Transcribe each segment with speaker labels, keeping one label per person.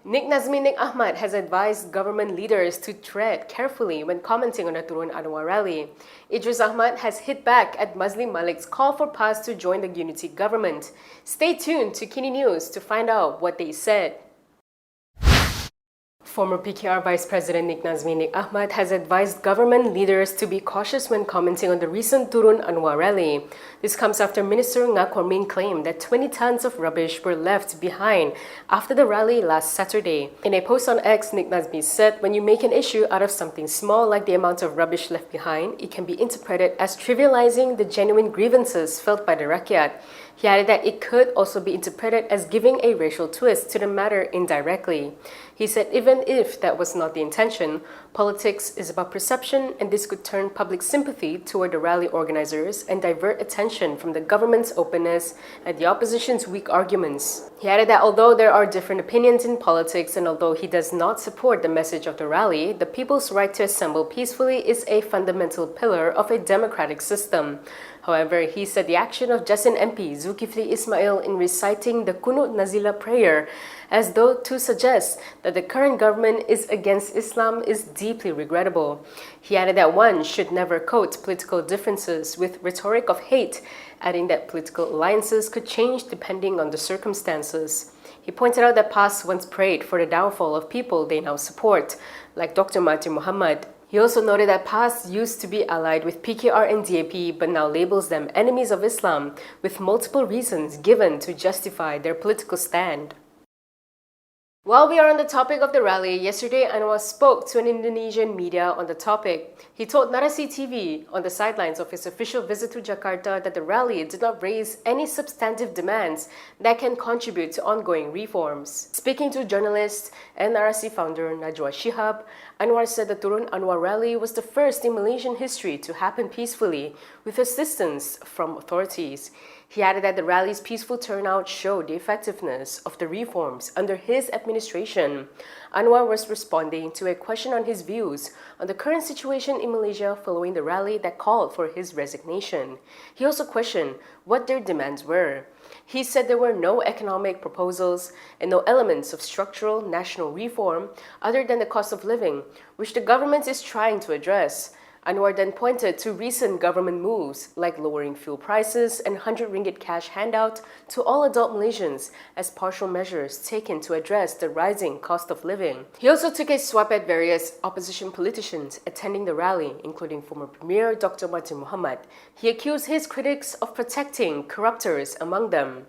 Speaker 1: Nik Nazmi Nik Ahmad has advised government leaders to tread carefully when commenting on the Turun Anwar rally. Idris Ahmad has hit back at Maszlee Malik's call for PAS to join the unity government. Stay tuned to KiniNews to find out what they said. Former PKR Vice President Nik Nazmi Nik Ahmad has advised government leaders to be cautious when commenting on the recent Turun Anwar rally. This comes after Minister Nga Kormin claimed that 20 tons of rubbish were left behind after the rally last Saturday. In a post on X, Nik Nazmi said, when you make an issue out of something small like the amount of rubbish left behind, it can be interpreted as trivialising the genuine grievances felt by the rakyat. He added that it could also be interpreted as giving a racial twist to the matter indirectly. He said even if that was not the intention, politics is about perception, and this could turn public sympathy toward the rally organizers and divert attention from the government's openness and the opposition's weak arguments. He added that although there are different opinions in politics and although he does not support the message of the rally, the people's right to assemble peacefully is a fundamental pillar of a democratic system. However, he said the action of Jasin MP Zulkifli Ismail in reciting the Kunut Nazila prayer as though to suggest that the current government is against Islam is deeply regrettable. He added that one should never coat political differences with rhetoric of hate, adding that political alliances could change depending on the circumstances. He pointed out that PAS once prayed for the downfall of people they now support, like Dr. Mahathir Mohamad. He also noted that PAS used to be allied with PKR and DAP but now labels them enemies of Islam, with multiple reasons given to justify their political stand. While we are on the topic of the rally, yesterday Anwar spoke to an Indonesian media on the topic. He told Narasi TV on the sidelines of his official visit to Jakarta that the rally did not raise any substantive demands that can contribute to ongoing reforms. Speaking to journalists and Narasi founder Najwa Shihab, Anwar said the Turun Anwar rally was the first in Malaysian history to happen peacefully with assistance from authorities. He added that the rally's peaceful turnout showed the effectiveness of the reforms under his administration. Anwar was responding to a question on his views on the current situation in Malaysia following the rally that called for his resignation. He also questioned what their demands were. He said there were no economic proposals and no elements of structural national reform other than the cost of living, which the government is trying to address. Anwar then pointed to recent government moves like lowering fuel prices and 100 ringgit cash handout to all adult Malaysians as partial measures taken to address the rising cost of living. He also took a swap at various opposition politicians attending the rally, including former Premier Dr. Mahathir Mohamad. He accused his critics of protecting corruptors among them.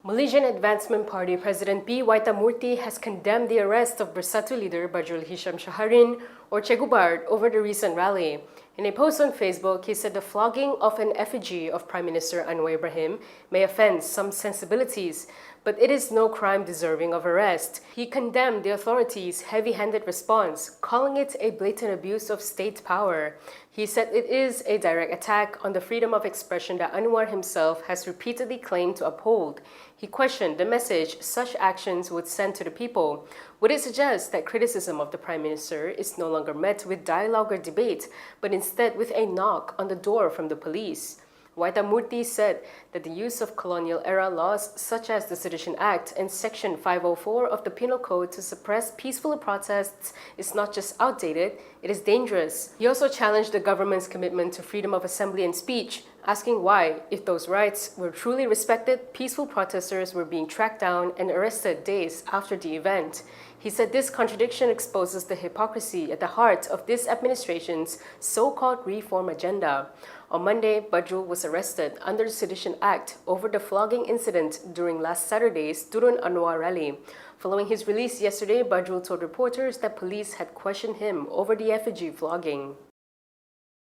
Speaker 1: Malaysian Advancement Party President P. Waitamurti has condemned the arrest of Bersatu leader Bajrul Hisham Shaharin, or Che Gubart, over the recent rally. In a post on Facebook, he said the flogging of an effigy of Prime Minister Anwar Ibrahim may offend some sensibilities, but it is no crime deserving of arrest. He condemned the authorities' heavy-handed response, calling it a blatant abuse of state power. He said it is a direct attack on the freedom of expression that Anwar himself has repeatedly claimed to uphold. He questioned the message such actions would send to the people. Would it suggest that criticism of the Prime Minister is no longer met with dialogue or debate, but instead with a knock on the door from the police? Waitamurti said that the use of colonial-era laws such as the Sedition Act and Section 504 of the Penal Code to suppress peaceful protests is not just outdated, it is dangerous. He also challenged the government's commitment to freedom of assembly and speech, asking why, if those rights were truly respected, peaceful protesters were being tracked down and arrested days after the event. He said this contradiction exposes the hypocrisy at the heart of this administration's so-called reform agenda. On Monday, Bajrul was arrested under the Sedition Act over the flogging incident during last Saturday's Turun Anwar rally. Following his release yesterday, Bajrul told reporters that police had questioned him over the effigy flogging.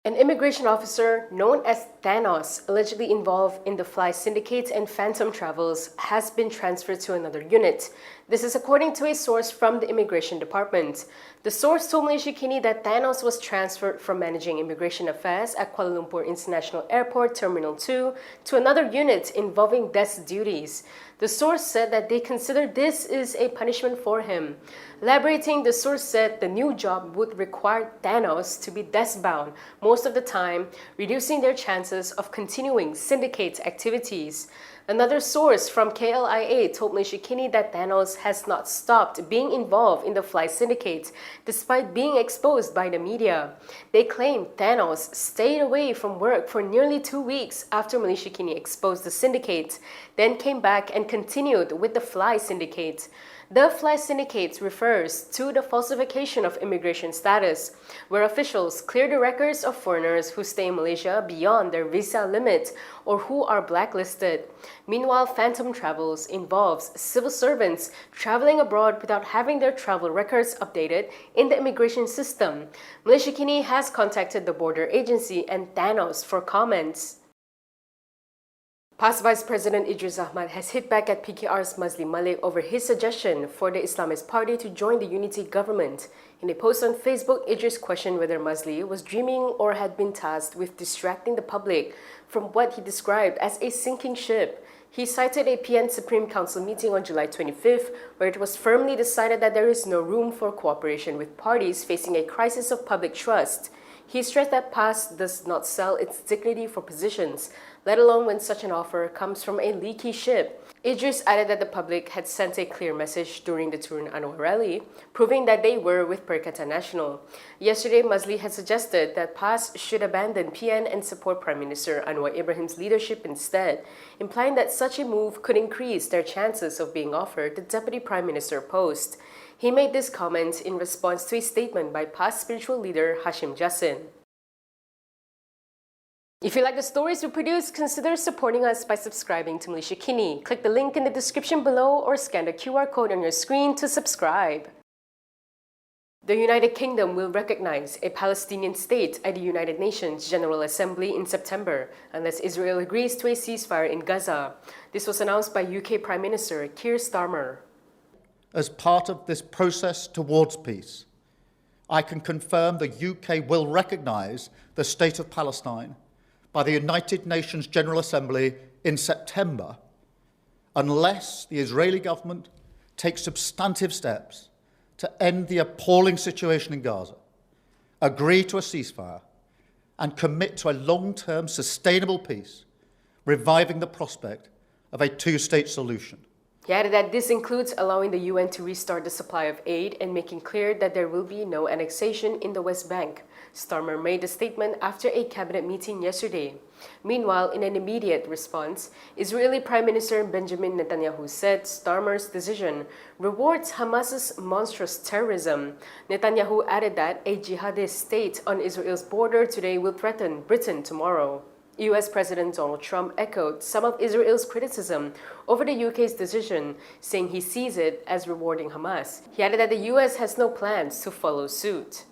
Speaker 1: An immigration officer known as Thanos, allegedly involved in the fly syndicate and phantom travels, has been transferred to another unit. This is according to a source from the Immigration Department. The source told Malaysia Kini that Thanos was transferred from managing immigration affairs at Kuala Lumpur International Airport Terminal 2 to another unit involving desk duties. The source said that they consider this is a punishment for him. Elaborating, the source said the new job would require Thanos to be desk-bound most of the time, reducing their chances of continuing syndicate activities. Another source from KLIA told Maszlee Kini that Thanos has not stopped being involved in the fly syndicate despite being exposed by the media. They claim Thanos stayed away from work for nearly 2 weeks after Maszlee Kini exposed the syndicate, then came back and continued with the fly syndicate. The fly syndicate refers to the falsification of immigration status, where officials clear the records of foreigners who stay in Malaysia beyond their visa limit or who are blacklisted. Meanwhile, phantom travels involves civil servants traveling abroad without having their travel records updated in the immigration system. Maszlee Kini has contacted the border agency and Thanos for comments. Past Vice President Idris Ahmad has hit back at PKR's Maszlee Malik over his suggestion for the Islamist party to join the unity government. In a post on Facebook, Idris questioned whether Maszlee was dreaming or had been tasked with distracting the public from what he described as a sinking ship. He cited a PN Supreme Council meeting on July 25th, where it was firmly decided that there is no room for cooperation with parties facing a crisis of public trust. He stressed that PAS does not sell its dignity for positions, let alone when such an offer comes from a leaky ship. Idris added that the public had sent a clear message during the Turun Anwar rally, proving that they were with Perkata Nasional. Yesterday, Maszlee had suggested that PAS should abandon PN and support Prime Minister Anwar Ibrahim's leadership instead, implying that such a move could increase their chances of being offered the Deputy Prime Minister post. He made this comment in response to a statement by PAS spiritual leader Hashim Jassin. If you like the stories we produce, consider supporting us by subscribing to Maszlee Kini. Click the link in the description below or scan the QR code on your screen to subscribe. The United Kingdom will recognize a Palestinian state at the United Nations General Assembly in September, unless Israel agrees to a ceasefire in Gaza. This was announced by UK Prime Minister Keir Starmer.
Speaker 2: As part of this process towards peace, I can confirm the UK will recognise the State of Palestine by the United Nations General Assembly in September, unless the Israeli government takes substantive steps to end the appalling situation in Gaza, agree to a ceasefire, and commit to a long-term sustainable peace, reviving the prospect of a two-state solution.
Speaker 1: He added that this includes allowing the UN to restart the supply of aid and making clear that there will be no annexation in the West Bank. Starmer made the statement after a cabinet meeting yesterday. Meanwhile, in an immediate response, Israeli Prime Minister Benjamin Netanyahu said Starmer's decision rewards Hamas's monstrous terrorism. Netanyahu added that a jihadist state on Israel's border today will threaten Britain tomorrow. US President Donald Trump echoed some of Israel's criticism over the UK's decision, saying he sees it as rewarding Hamas. He added that the US has no plans to follow suit.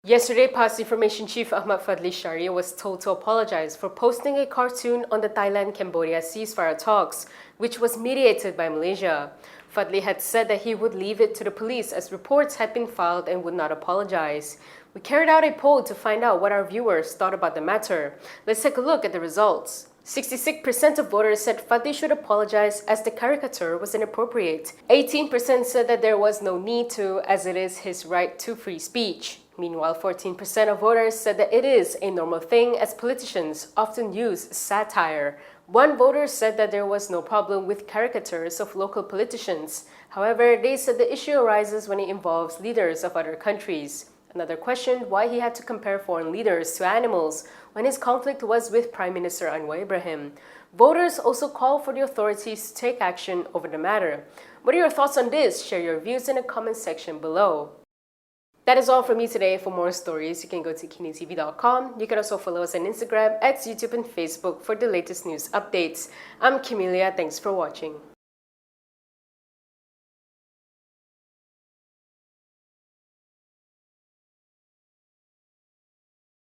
Speaker 1: Yesterday, PAS Information Chief Ahmad Fadli Sharia was told to apologize for posting a cartoon on the Thailand-Cambodia ceasefire talks, which was mediated by Malaysia. Fadli had said that he would leave it to the police as reports had been filed and would not apologize. We carried out a poll to find out what our viewers thought about the matter. Let's take a look at the results. 66% of voters said Fadli should apologize as the caricature was inappropriate. 18% said that there was no need to, as it is his right to free speech. Meanwhile, 14% of voters said that it is a normal thing as politicians often use satire. One voter said that there was no problem with caricatures of local politicians. However, they said the issue arises when it involves leaders of other countries. Another questioned why he had to compare foreign leaders to animals when his conflict was with Prime Minister Anwar Ibrahim. Voters also called for the authorities to take action over the matter. What are your thoughts on this? Share your views in the comment section below. That is all from me today. For more stories, you can go to KiniTv.com. You can also follow us on Instagram, X, YouTube, and Facebook for the latest news updates. I'm Camelia. Thanks for watching.